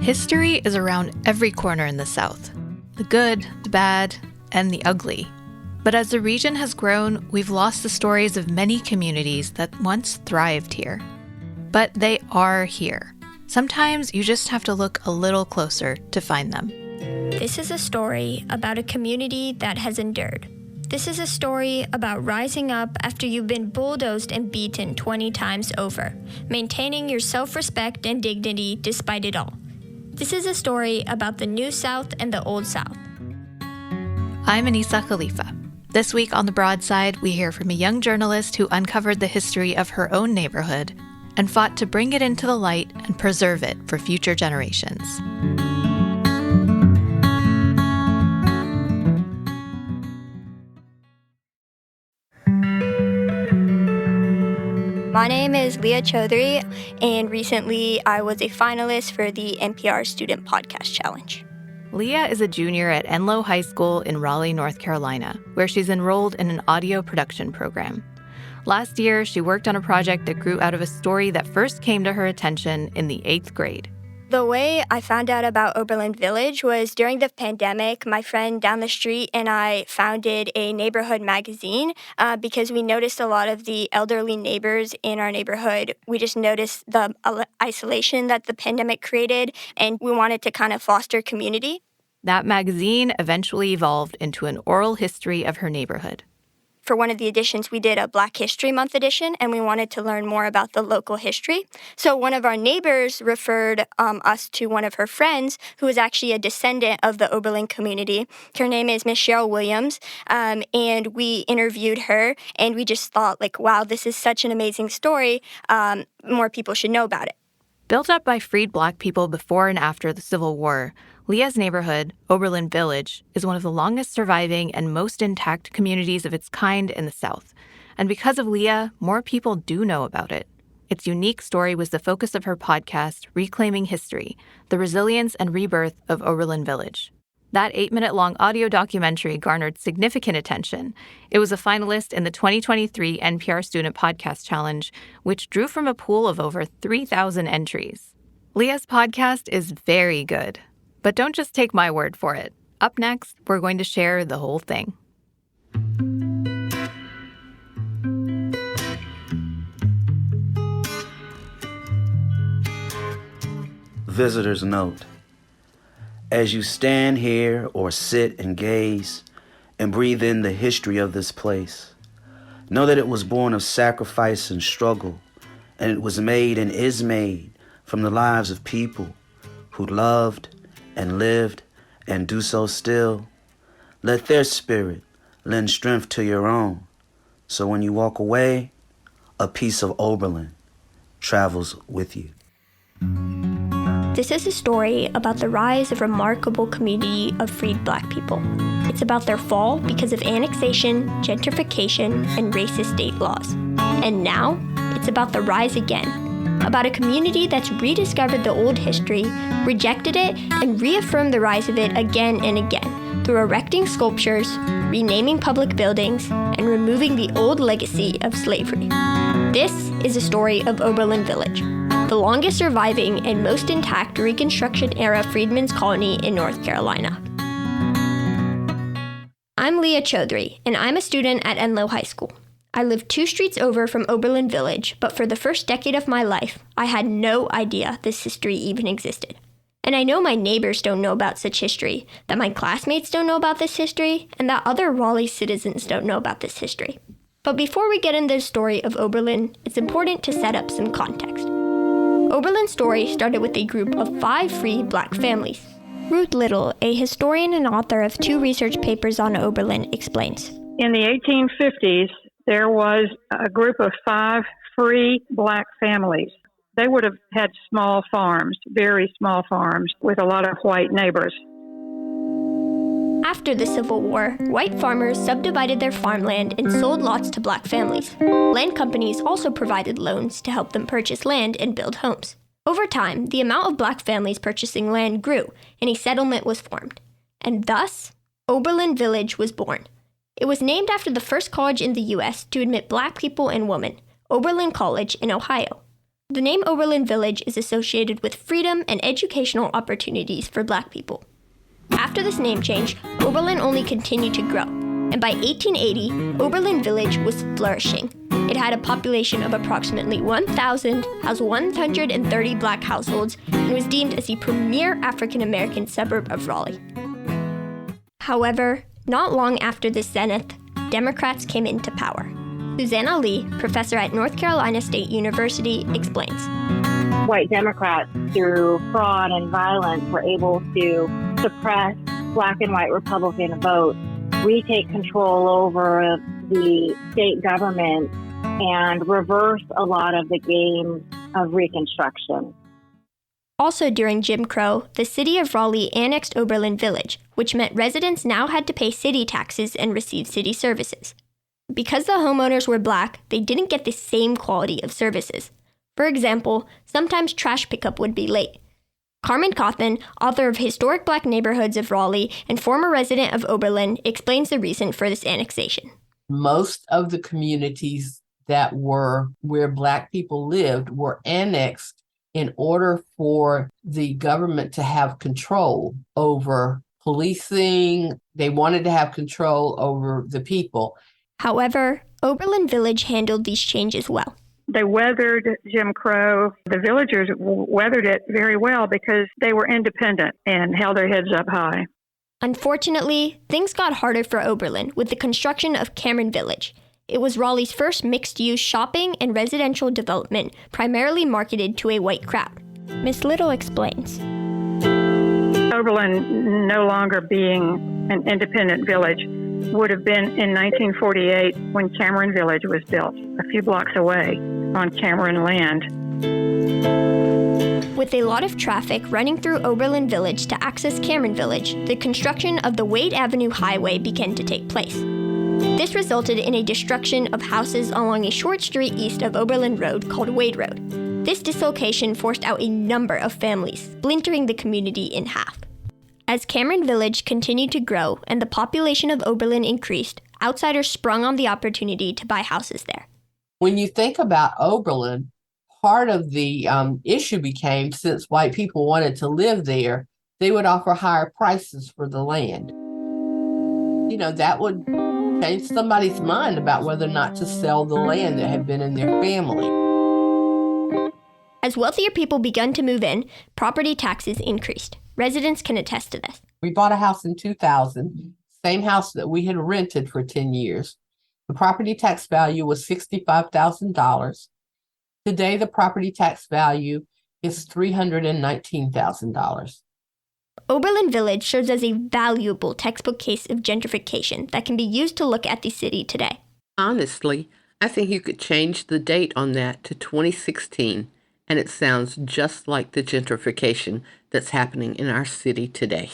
History is around every corner in the South. The good, the bad, and the ugly. But as the region has grown, we've lost the stories of many communities that once thrived here. But they are here. Sometimes you just have to look a little closer to find them. This is a story about a community that has endured. This is a story about rising up after you've been bulldozed and beaten 20 times over, maintaining your self-respect and dignity despite it all. This is a story about the New South and the Old South. I'm Anissa Khalifa. This week on The Broadside, we hear from a young journalist who uncovered the history of her own neighborhood and fought to bring it into the light and preserve it for future generations. My name is Leeya Chaudhuri, and recently I was a finalist for the NPR Student Podcast Challenge. Leeya is a junior at Enloe High School in Raleigh, North Carolina, where she's enrolled in an audio production program. Last year, she worked on a project that grew out of a story that first came to her attention in the 8th grade. The way I found out about Oberlin Village was during the pandemic. My friend down the street and I founded a neighborhood magazine because we noticed a lot of the elderly neighbors in our neighborhood. We just noticed the isolation that the pandemic created, and we wanted to kind of foster community. That magazine eventually evolved into an oral history of her neighborhood. For one of the editions, we did a Black History Month edition, and we wanted to learn more about the local history. So one of our neighbors referred us to one of her friends, who is actually a descendant of the Oberlin community. Her name is Miss Cheryl Williams, and we interviewed her, and we just thought, wow, this is such an amazing story. More people should know about it. Built up by freed Black people before and after the Civil War, Leeya's neighborhood, Oberlin Village, is one of the longest surviving and most intact communities of its kind in the South. And because of Leeya, more people do know about it. Its unique story was the focus of her podcast, Reclaiming History, the resilience and rebirth of Oberlin Village. That 8-minute-long audio documentary garnered significant attention. It was a finalist in the 2023 NPR Student Podcast Challenge, which drew from a pool of over 3,000 entries. Leeya's podcast is very good. But don't just take my word for it. Up next, we're going to share the whole thing. Visitor's note. As you stand here or sit and gaze and breathe in the history of this place, know that it was born of sacrifice and struggle, and it was made and is made from the lives of people who loved and lived and do so still. Let their spirit lend strength to your own, so when you walk away, a piece of Oberlin travels with you. This is a story about the rise of a remarkable community of freed Black people. It's about their fall because of annexation, gentrification, and racist state laws. And now, it's about the rise again. About a community that's rediscovered the old history, rejected it, and reaffirmed the rise of it again and again through erecting sculptures, renaming public buildings, and removing the old legacy of slavery. This is a story of Oberlin Village, the longest surviving and most intact Reconstruction-era freedmen's colony in North Carolina. I'm Leeya Chaudhuri, and I'm a student at Enloe High School. I lived 2 streets over from Oberlin Village, but for the first decade of my life, I had no idea this history even existed. And I know my neighbors don't know about such history, that my classmates don't know about this history, and that other Raleigh citizens don't know about this history. But before we get into the story of Oberlin, it's important to set up some context. Oberlin's story started with a group of 5 free Black families. Ruth Little, a historian and author of 2 research papers on Oberlin, explains. In the 1850s, there was a group of 5 free Black families. They would have had small farms, very small farms, with a lot of white neighbors. After the Civil War, white farmers subdivided their farmland and sold lots to Black families. Land companies also provided loans to help them purchase land and build homes. Over time, the amount of Black families purchasing land grew, and a settlement was formed. And thus, Oberlin Village was born. It was named after the first college in the U.S. to admit Black people and women, Oberlin College in Ohio. The name Oberlin Village is associated with freedom and educational opportunities for Black people. After this name change, Oberlin only continued to grow, and by 1880, Oberlin Village was flourishing. It had a population of approximately 1,000, housed 130 Black households, and was deemed as the premier African-American suburb of Raleigh. However, not long after this zenith, Democrats came into power. Susanna Lee, professor at North Carolina State University, explains. White Democrats, through fraud and violence, were able to suppress Black and white Republican votes, retake control over the state government, and reverse a lot of the gains of Reconstruction. Also during Jim Crow, the city of Raleigh annexed Oberlin Village, which meant residents now had to pay city taxes and receive city services. Because the homeowners were Black, they didn't get the same quality of services. For example, sometimes trash pickup would be late. Carmen Cothman, author of Historic Black Neighborhoods of Raleigh and former resident of Oberlin, explains the reason for this annexation. Most of the communities that were where Black people lived were annexed in order for the government to have control over policing. They wanted to have control over the people. However, Oberlin Village handled these changes well. They weathered Jim Crow. The villagers weathered it very well because they were independent and held their heads up high. Unfortunately, things got harder for Oberlin with the construction of Cameron Village. It was Raleigh's first mixed-use shopping and residential development, primarily marketed to a white crowd. Ms. Little explains. Oberlin no longer being an independent village would have been in 1948 when Cameron Village was built, a few blocks away on Cameron land. With a lot of traffic running through Oberlin Village to access Cameron Village, the construction of the Wade Avenue Highway began to take place. This resulted in a destruction of houses along a short street east of Oberlin Road called Wade Road. This dislocation forced out a number of families, splintering the community in half. As Cameron Village continued to grow and the population of Oberlin increased, outsiders sprung on the opportunity to buy houses there. When you think about Oberlin, part of the issue became, since white people wanted to live there, they would offer higher prices for the land. You know, that would change somebody's mind about whether or not to sell the land that had been in their family. As wealthier people began to move in, property taxes increased. Residents can attest to this. We bought a house in 2000, same house that we had rented for 10 years. The property tax value was $65,000. Today, the property tax value is $319,000. Oberlin Village serves as a valuable textbook case of gentrification that can be used to look at the city today. Honestly, I think you could change the date on that to 2016, and it sounds just like the gentrification that's happening in our city today.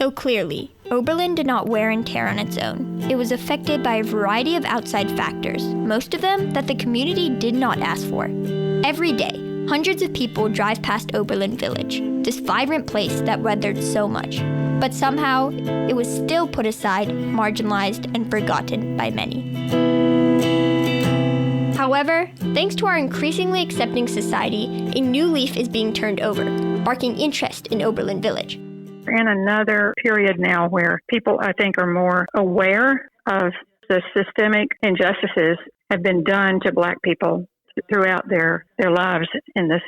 So clearly, Oberlin did not wear and tear on its own. It was affected by a variety of outside factors, most of them that the community did not ask for. Every day, hundreds of people drive past Oberlin Village, this vibrant place that weathered so much. But somehow, it was still put aside, marginalized, and forgotten by many. However, thanks to our increasingly accepting society, a new leaf is being turned over, sparking interest in Oberlin Village. We're in another period now where people, I think, are more aware of the systemic injustices have been done to Black people throughout their lives in this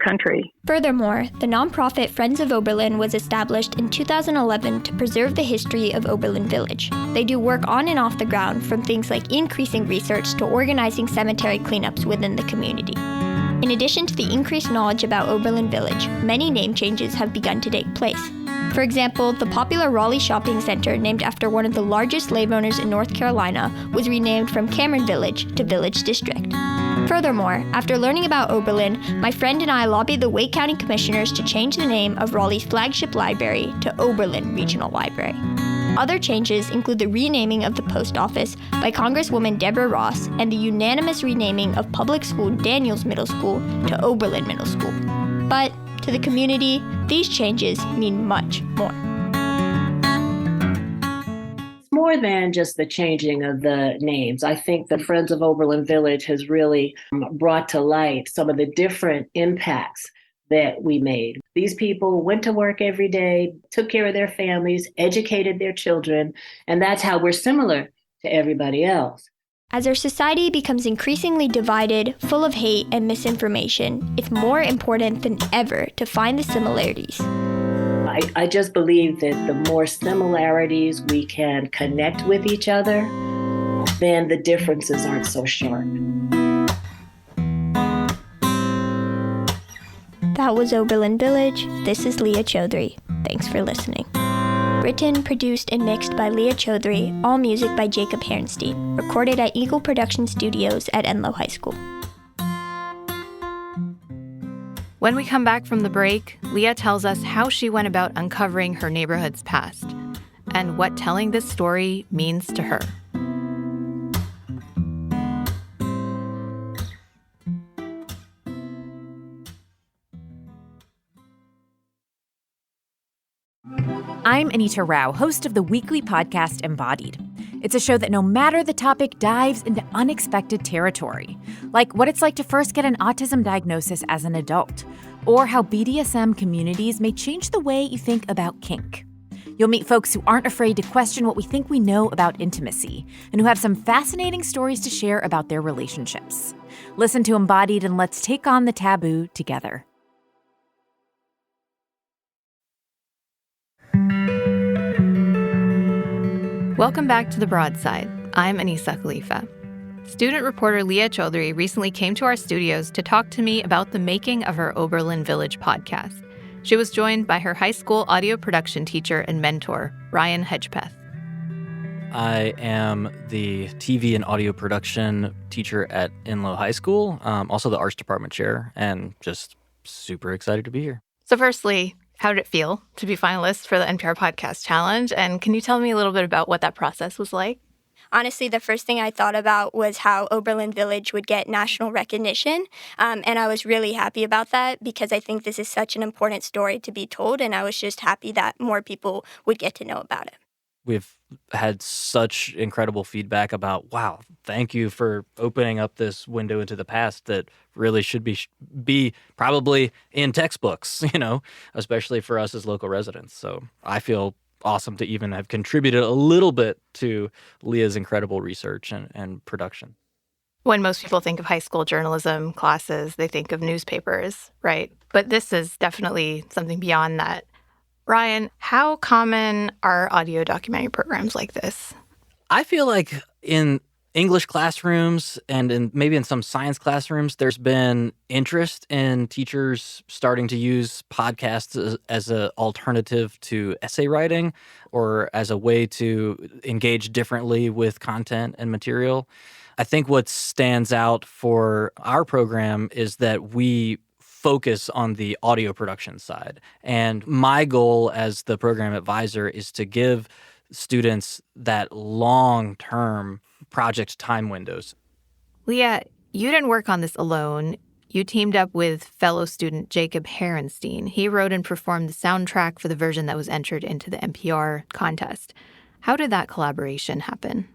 country. Furthermore, the nonprofit Friends of Oberlin was established in 2011 to preserve the history of Oberlin Village. They do work on and off the ground, from things like increasing research to organizing cemetery cleanups within the community. In addition to the increased knowledge about Oberlin Village, many name changes have begun to take place. For example, the popular Raleigh Shopping Center, named after one of the largest slave owners in North Carolina, was renamed from Cameron Village to Village District. Furthermore, after learning about Oberlin, my friend and I lobbied the Wake County Commissioners to change the name of Raleigh's flagship library to Oberlin Regional Library. Other changes include the renaming of the post office by Congresswoman Deborah Ross and the unanimous renaming of public school Daniels Middle School to Oberlin Middle School. But to the community, these changes mean much more. More more than just the changing of the names. I think the Friends of Oberlin Village has really brought to light some of the different impacts that we made. These people went to work every day, took care of their families, educated their children, and that's how we're similar to everybody else. As our society becomes increasingly divided, full of hate and misinformation, it's more important than ever to find the similarities. I just believe that the more similarities we can connect with each other, then the differences aren't so sharp. That was Oberlin Village. This is Leeya Chaudhuri. Thanks for listening. Written, produced, and mixed by Leeya Chaudhuri, all music by Jacob Herrenstein, recorded at Eagle Production Studios at Enloe High School. When we come back from the break, Leeya tells us how she went about uncovering her neighborhood's past and what telling this story means to her. I'm Anita Rao, host of the weekly podcast Embodied. It's a show that no matter the topic dives into unexpected territory, like what it's like to first get an autism diagnosis as an adult, or how BDSM communities may change the way you think about kink. You'll meet folks who aren't afraid to question what we think we know about intimacy, and who have some fascinating stories to share about their relationships. Listen to Embodied and let's take on the taboo together. Welcome back to The Broadside. I'm Anisa Khalifa. Student reporter Leeya Chaudhuri recently came to our studios to talk to me about the making of her Oberlin Village podcast. She was joined by her high school audio production teacher and mentor, Ryan Hedgepeth. I am the TV and audio production teacher at Enloe High School, also the arts department chair, and just super excited to be here. So firstly, how did it feel to be finalist for the NPR Podcast Challenge? And can you tell me a little bit about what that process was like? Honestly, the first thing I thought about was how Oberlin Village would get national recognition. And I was really happy about that because I think this is such an important story to be told. And I was just happy that more people would get to know about it. We've had such incredible feedback about, wow, thank you for opening up this window into the past that really should be probably in textbooks, especially for us as local residents. So I feel awesome to even have contributed a little bit to Leeya's incredible research and production. When most people think of high school journalism classes, they think of newspapers, right? But this is definitely something beyond that. Ryan, how common are audio documentary programs like this? I feel like in English classrooms and maybe in some science classrooms, there's been interest in teachers starting to use podcasts as an alternative to essay writing or as a way to engage differently with content and material. I think what stands out for our program is that we focus on the audio production side. And my goal as the program advisor is to give students that long-term project time windows. Leeya, you didn't work on this alone. You teamed up with fellow student Jacob Herrenstein. He wrote and performed the soundtrack for the version that was entered into the NPR contest. How did that collaboration happen?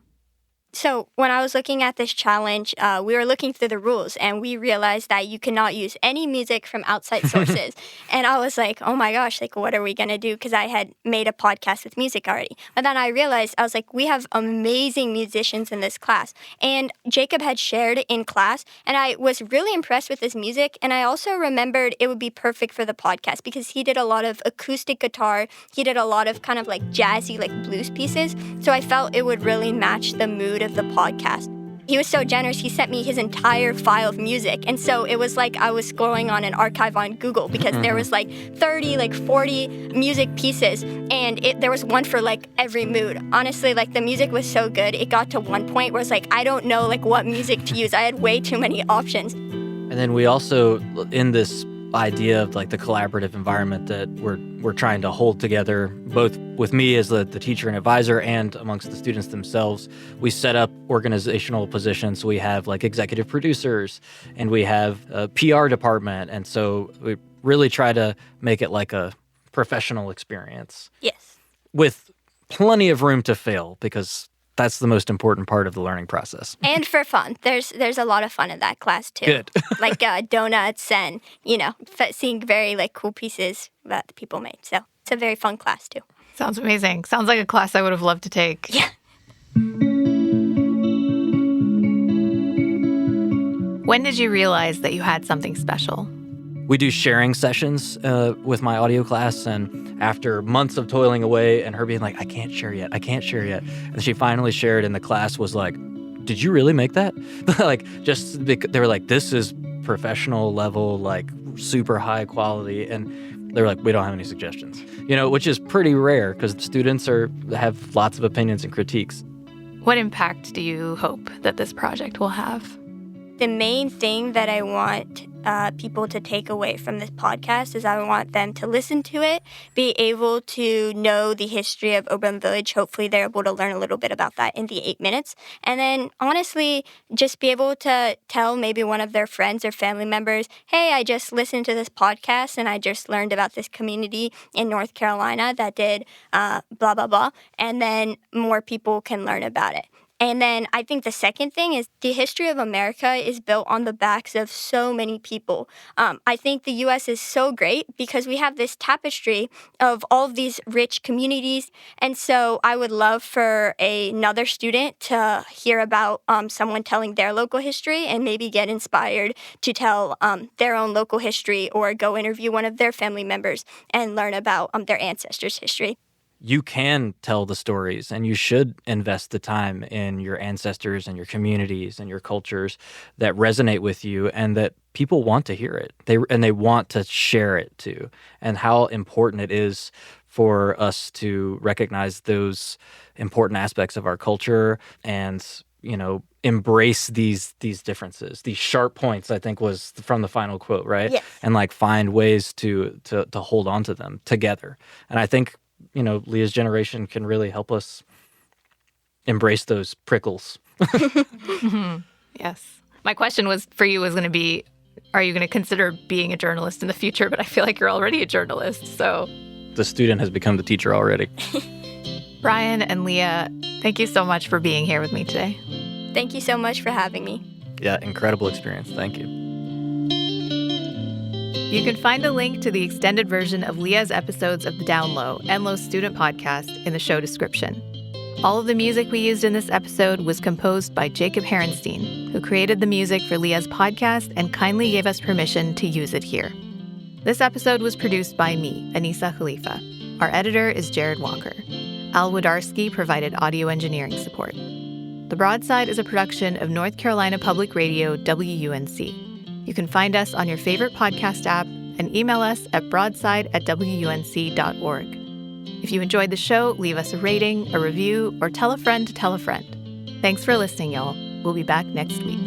So when I was looking at this challenge, we were looking through the rules and we realized that you cannot use any music from outside sources. And I was like, oh my gosh, what are we going to do? Because I had made a podcast with music already. But then I realized, I was like, we have amazing musicians in this class. And Jacob had shared in class and I was really impressed with his music. And I also remembered it would be perfect for the podcast because he did a lot of acoustic guitar. He did a lot of kind of jazzy, blues pieces. So I felt it would really match the mood of the podcast. He was so generous, he sent me his entire file of music. And so it was like I was scrolling on an archive on Google because there was 30, 40 music pieces. And there was one for every mood. Honestly, the music was so good. It got to one point where it's I don't know what music to use. I had way too many options. And then we also, in this idea of the collaborative environment that we're trying to hold together, both with me as the teacher and advisor and amongst the students themselves, we set up organizational positions. We have executive producers and we have a PR department. And so we really try to make it a professional experience. Yes. With plenty of room to fail because that's the most important part of the learning process. And for fun. There's a lot of fun in that class, too. Good. Like donuts and, seeing very, cool pieces that people made. So it's a very fun class, too. Sounds amazing. Sounds like a class I would have loved to take. Yeah. When did you realize that you had something special? We do sharing sessions with my audio class, and after months of toiling away and her being like, I can't share yet, and she finally shared, and the class was like, did you really make that? They were like, this is professional level, super high quality, and they were like, we don't have any suggestions, which is pretty rare because students have lots of opinions and critiques. What impact do you hope that this project will have? The main thing that I want people to take away from this podcast is I want them to listen to it, be able to know the history of Oberlin Village. Hopefully they're able to learn a little bit about that in the 8 minutes. And then honestly, just be able to tell maybe one of their friends or family members, hey, I just listened to this podcast and I just learned about this community in North Carolina that did blah, blah, blah. And then more people can learn about it. And then I think the second thing is the history of America is built on the backs of so many people. I think the U.S. is so great because we have this tapestry of all of these rich communities. And so I would love for another student to hear about someone telling their local history and maybe get inspired to tell their own local history or go interview one of their family members and learn about their ancestors' history. You can tell the stories, and you should invest the time in your ancestors and your communities and your cultures that resonate with you and that people want to hear it. They want to share it too, and how important it is for us to recognize those important aspects of our culture and, embrace these differences. These sharp points, I think, was from the final quote, right? Yes. And find ways to hold on to them together. And I think Leeya's generation can really help us embrace those prickles. Yes. My question was going to be, are you going to consider being a journalist in the future? But I feel like you're already a journalist, so. The student has become the teacher already. Brian and Leeya, thank you so much for being here with me today. Thank you so much for having me. Yeah, incredible experience. Thank you. You can find a link to the extended version of Leeya's episodes of the Enloe, Enloe Student Podcast, in the show description. All of the music we used in this episode was composed by Jacob Herenstein, who created the music for Leeya's podcast and kindly gave us permission to use it here. This episode was produced by me, Anissa Khalifa. Our editor is Jared Walker. Al Wodarski provided audio engineering support. The Broadside is a production of North Carolina Public Radio, WUNC. You can find us on your favorite podcast app and email us at broadside@wunc.org. If you enjoyed the show, leave us a rating, a review, or tell a friend to tell a friend. Thanks for listening, y'all. We'll be back next week.